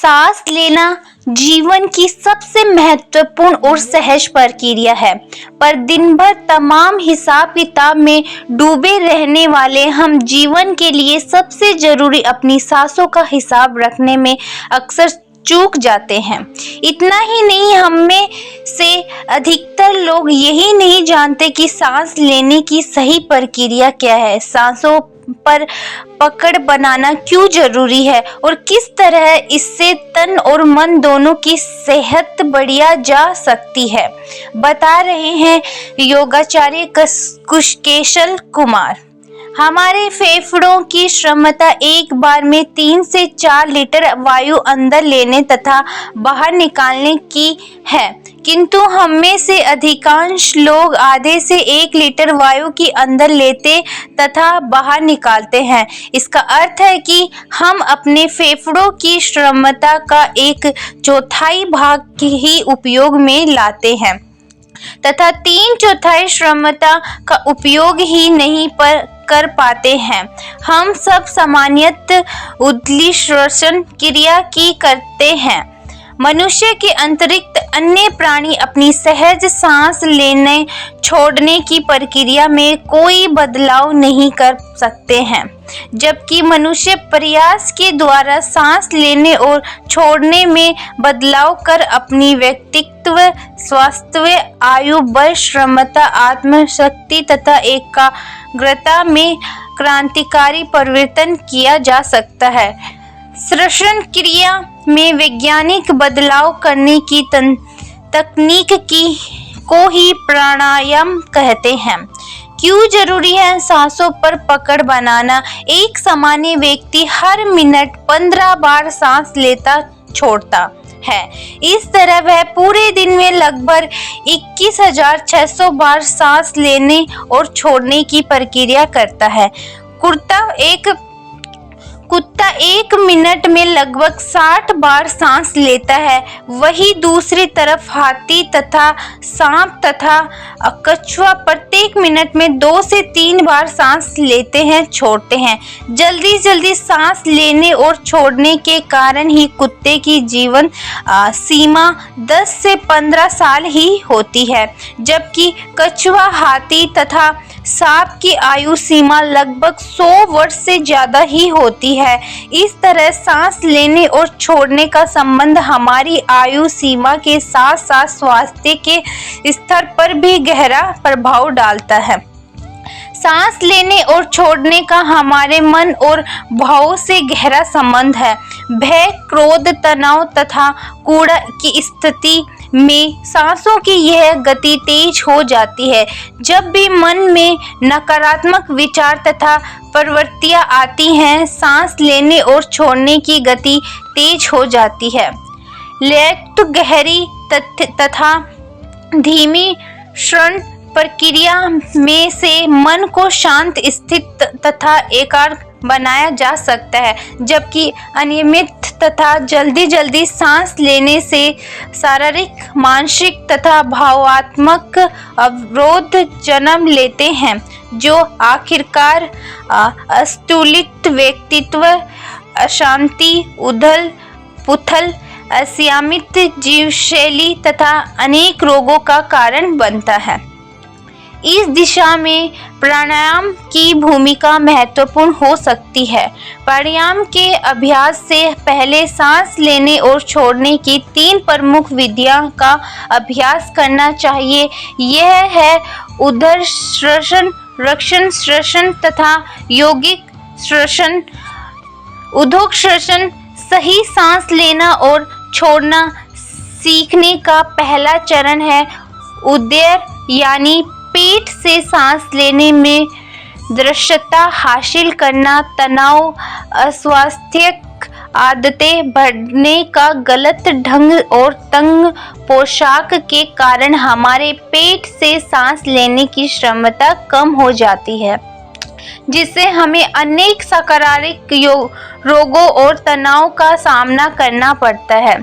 सांस लेना जीवन की सबसे महत्वपूर्ण और सहज प्रक्रिया है, पर दिन भर तमाम हिसाब किताब में डूबे रहने वाले हम जीवन के लिए सबसे जरूरी अपनी सांसों का हिसाब रखने में अक्सर चूक जाते हैं। इतना ही नहीं, हम में से अधिकतर लोग यही नहीं जानते कि सांस लेने की सही प्रक्रिया क्या है, सांसों पर पकड़ बनाना क्यों जरूरी है और किस तरह इससे तन और मन दोनों की सेहत बढ़िया जा सकती है। बता रहे हैं योगाचार्य कुशकेशल कुमार। हमारे फेफड़ों की क्षमता एक बार में 3 से 4 लीटर वायु अंदर लेने तथा बाहर निकालने की है, किंतु हम में से अधिकांश लोग आधे से 1 लीटर वायु की अंदर लेते तथा बाहर निकालते हैं। इसका अर्थ है कि हम अपने फेफड़ों की क्षमता का 1/4 भाग ही उपयोग में लाते हैं तथा 3/4 क्षमता का उपयोग ही नहीं कर पाते हैं। हम सब सामान्यतः उथली श्वसन क्रिया की करते हैं। मनुष्य के अतिरिक्त अन्य प्राणी अपनी सहज सांस लेने छोड़ने की प्रक्रिया में कोई बदलाव नहीं कर सकते हैं, जबकि मनुष्य प्रयास के द्वारा सांस लेने और छोड़ने में बदलाव कर अपनी व्यक्तित्व, स्वास्थ्य, आयु, बल, क्षमता, आत्मशक्ति तथा एकाग्रता में क्रांतिकारी परिवर्तन किया जा सकता है। श्वसन क्रिया में वैज्ञानिक बदलाव करने की तकनीक को ही प्राणायाम कहते हैं। क्यों जरूरी है सांसों पर पकड़ बनाना? एक सामान्य व्यक्ति हर मिनट 15 बार सांस लेता छोड़ता है। इस तरह वह पूरे दिन में लगभग 21,600 बार सांस लेने और छोड़ने की प्रक्रिया करता है। कुत्ता 1 मिनट में लगभग 60 बार सांस लेता है। वही दूसरी तरफ हाथी तथा सांप तथा कछुआ प्रत्येक मिनट में 2 से 3 बार सांस लेते हैं, छोड़ते हैं। जल्दी सांस लेने और छोड़ने के कारण ही कुत्ते की जीवन सीमा 10 से 15 साल ही होती है, जबकि कछुआ, हाथी तथा सांप की आयु सीमा लगभग 100 वर्ष से ज्यादा ही होती है। इस तरह सांस लेने और छोड़ने का संबंध हमारी आयु सीमा के साथ साथ स्वास्थ्य के स्तर पर भी गहरा प्रभाव डालता है। सांस लेने और छोड़ने का हमारे मन और भावों से गहरा संबंध है। भय, क्रोध, तनाव तथा कूड़ा की स्थिति में सांसों की यह गति तेज हो जाती है। जब भी मन में नकारात्मक विचार तथा प्रवृत्तियां आती हैं, सांस लेने और छोड़ने की गति तेज हो जाती है। लययुक्त गहरी तथा धीमी श्वसन प्रक्रिया में से मन को शांत, स्थित तथा एकाग्र बनाया जा सकता है, जबकि अनियमित तथा जल्दी सांस लेने से शारीरिक, मानसिक तथा भावनात्मक अवरोध जन्म लेते हैं, जो आखिरकार असंतुलित व्यक्तित्व, अशांति, उथल पुथल, असंयमित जीवशैली तथा अनेक रोगों का कारण बनता है। इस दिशा में प्राणायाम की भूमिका महत्वपूर्ण हो सकती है। प्राणायाम के अभ्यास से पहले सांस लेने और छोड़ने की 3 प्रमुख विधियों का अभ्यास करना चाहिए। यह है ऊर्ध्व श्वसन, रक्षण श्वसन तथा यौगिक श्वसन। ऊर्ध्व श्वसन सही सांस लेना और छोड़ना सीखने का पहला चरण है। ऊर्ध्व यानी पेट से सांस लेने में दृश्यता हासिल करना, तनाव, अस्वास्थ्यक आदतें बढ़ने का गलत ढंग और तंग पोशाक के कारण हमारे पेट से सांस लेने की क्षमता कम हो जाती है, जिससे हमें अनेक शारीरिक रोगों और तनाव का सामना करना पड़ता है।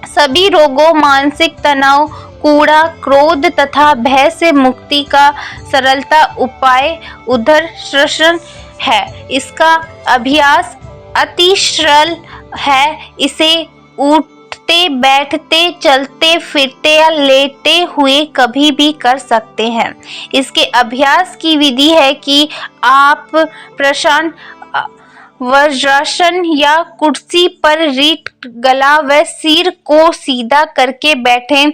सभी रोगों, मानसिक तनाव, कूड़ा, क्रोध तथा भय से मुक्ति का सरलता उपाय ऊर्ध्व श्वसन है। इसका अभ्यास अति सरल है। इसे उठते बैठते चलते फिरते या लेटे हुए कभी भी कर सकते हैं। इसके अभ्यास की विधि है कि आप प्रश्न वज्रासन या कुर्सी पर रीढ़ गला व सिर को सीधा करके बैठे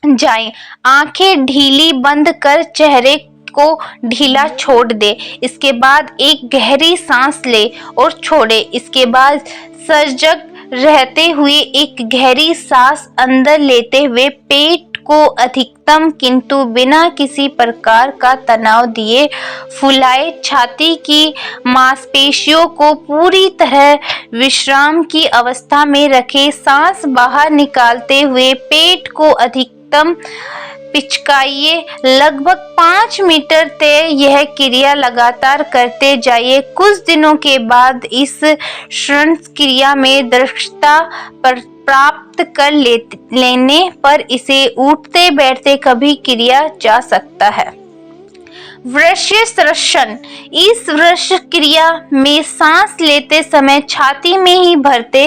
जाएं। आंखें ढीली बंद कर चेहरे को ढीला छोड़ दे। इसके बाद एक गहरी सांस ले और छोड़े। इसके बाद सजग रहते हुए एक गहरी सांस अंदर लेते हुए पेट को अधिकतम किंतु बिना किसी प्रकार का तनाव दिए फुलाए। छाती की मांसपेशियों को पूरी तरह विश्राम की अवस्था में रखे। सांस बाहर निकालते हुए पेट को अधिकतम पिचकाइए। लगभग 5 मिनट तक यह क्रिया लगातार करते जाइए। कुछ दिनों के बाद इस श्वास क्रिया में दक्षता प्राप्त कर लेने पर इसे उठते बैठते कभी किया जा सकता है। वृषासन। इस वृष क्रिया में सांस लेते समय छाती में ही भरते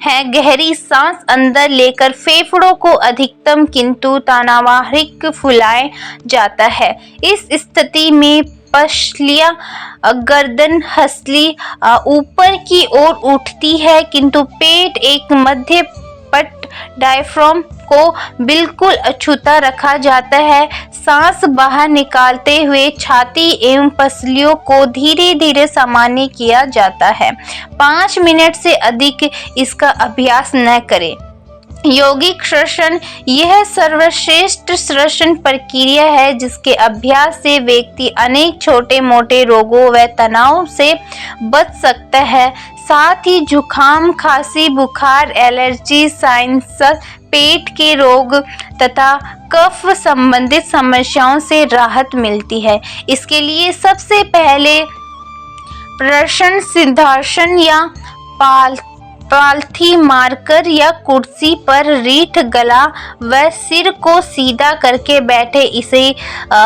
हैं। गहरी सांस अंदर लेकर फेफड़ों को अधिकतम किंतु तनावरहित फुलाया जाता है। इस स्थिति में पसलियां गर्दन हंसली ऊपर की ओर उठती है किंतु पेट एक मध्य पट डायफ्राम को बिल्कुल अछूता रखा जाता है। सांस बाहर निकालते हुए छाती एवं पसलियों को धीरे धीरे सामान्य किया जाता है। 5 मिनट से अधिक इसका अभ्यास न करें। यौगिक श्वसन। यह सर्वश्रेष्ठ श्वसन प्रक्रिया है जिसके अभ्यास से व्यक्ति अनेक छोटे मोटे रोगों व तनाव से बच सकता है। साथ ही जुकाम, खांसी, बुखार, एलर्जी, साइनस, पेट के रोग तथा कफ संबंधित समस्याओं से राहत मिलती है। इसके लिए सबसे पहले प्रश्न सिद्धासन या पालथी मारकर या कुर्सी पर रीढ़ गला व सिर को सीधा करके बैठे। इसे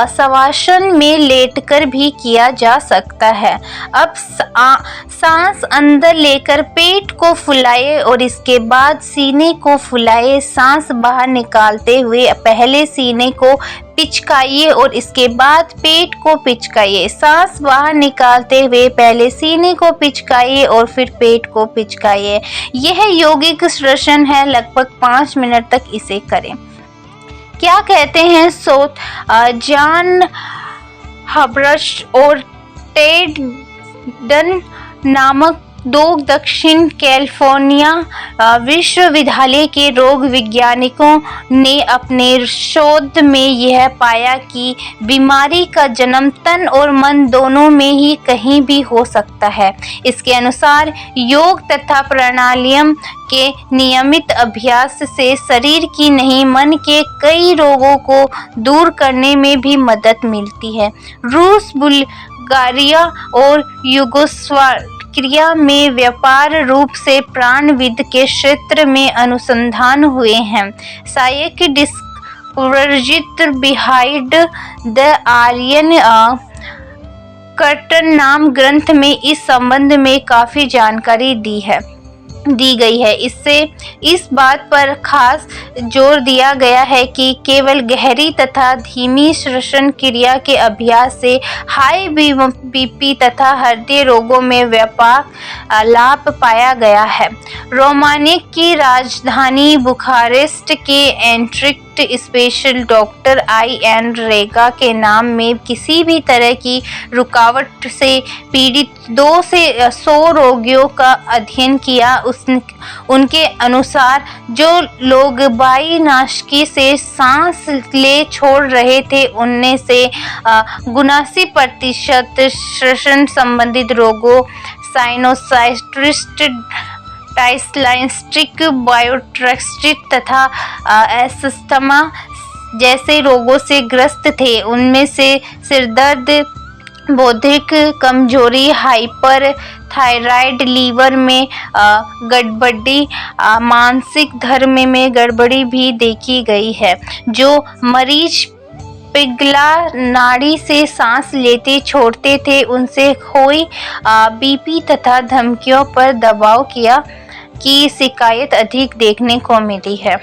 शवासन में लेटकर भी किया जा सकता है। अब सांस अंदर लेकर पेट को फुलाए और इसके बाद सीने को फुलाए। सांस बाहर निकालते हुए पहले सीने को पिचकाइए और इसके बाद पेट को पिचकाइए। सांस बाहर निकालते हुए पहले सीने को पिचकाइए और फिर पेट को पिचकाइए। यह यौगिक श्वसन है। लगभग 5 मिनट तक इसे करें। क्या कहते हैं जॉन हर्बर्ट और टेड डन नामक 2 दक्षिण कैलिफोर्निया विश्वविद्यालय के रोग वैज्ञानिकों ने अपने शोध में यह पाया कि बीमारी का जन्म तन और मन दोनों में ही कहीं भी हो सकता है। इसके अनुसार योग तथा प्राणायाम के नियमित अभ्यास से शरीर की नहीं मन के कई रोगों को दूर करने में भी मदद मिलती है। रूस, बुल्गारिया और यूगोस्लाविया में व्यापक रूप से प्राणविद के क्षेत्र में अनुसंधान हुए हैं। Psych discoveries behind the iron curtain नाम ग्रंथ में इस संबंध में काफी जानकारी दी गई है। इससे इस बात पर खास जोर दिया गया है कि केवल गहरी तथा धीमी श्वसन क्रिया के अभ्यास से हाई बीपी तथा हृदय रोगों में व्यापक लाभ पाया गया है। रोमानिया की राजधानी बुखारेस्ट के एंट्रिक स्पेशल डॉक्टर I.N. रेगा के नाम में किसी भी तरह की रुकावट से पीड़ित 2 से 100 रोगियों का अध्ययन किया। उनके अनुसार जो लोग वायुनासिकी से सांस ले छोड़ रहे थे उनमें से 79% श्वसन संबंधित रोगों साइनोसाइटिस, टाइसलाइस्टिक बायोट्रेक्सिस तथा एस्थमा जैसे रोगों से ग्रस्त थे। उनमें से सिरदर्द, बौद्धिक कमजोरी, हाइपर थायराइड, लीवर में गड़बड़ी, मानसिक धर्म में गड़बड़ी भी देखी गई है। जो मरीज पिघला नाड़ी से सांस लेते छोड़ते थे उनसे हुई बीपी तथा धमकियों पर दबाव की शिकायत अधिक देखने को मिली है।